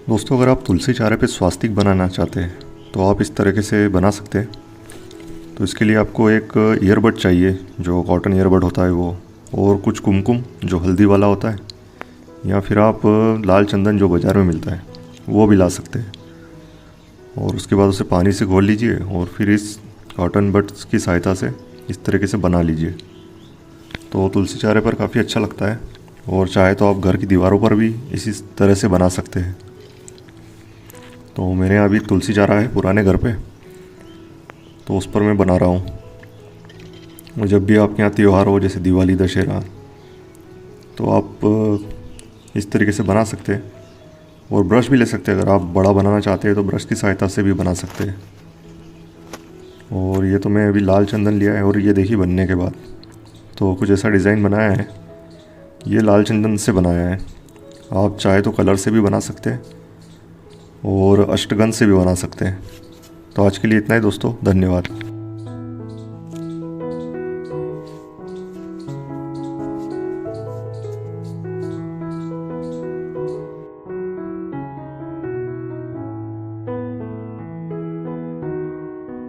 दोस्तों, अगर आप तुलसी चारे पे स्वास्तिक बनाना चाहते हैं तो आप इस तरीके से बना सकते हैं। तो इसके लिए आपको एक ईयरबड चाहिए, जो कॉटन ईयरबड होता है वो, और कुछ कुमकुम जो हल्दी वाला होता है, या फिर आप लाल चंदन जो बाज़ार में मिलता है वो भी ला सकते हैं। और उसके बाद उसे पानी से घोल लीजिए और फिर इस कॉटन बड्स की सहायता से इस तरीके से बना लीजिए। तो तुलसी चारे पर काफ़ी अच्छा लगता है, और चाहे तो आप घर की दीवारों पर भी इसी तरह से बना सकते हैं। तो मेरे यहाँ अभी तुलसी चारा है पुराने घर पे, तो उस पर मैं बना रहा हूँ। और जब भी आपके यहाँ त्यौहार हो, जैसे दिवाली, दशहरा, तो आप इस तरीके से बना सकते हैं। और ब्रश भी ले सकते हैं, अगर आप बड़ा बनाना चाहते हैं तो ब्रश की सहायता से भी बना सकते हैं। और ये तो मैं अभी लाल चंदन लिया है, और ये देखिए बनने के बाद तो कुछ ऐसा डिज़ाइन बनाया है। ये लाल चंदन से बनाया है। आप चाहे तो कलर से भी बना सकते हैं और अष्टगंध से भी बना सकते हैं। तो आज के लिए इतना ही दोस्तों, धन्यवाद।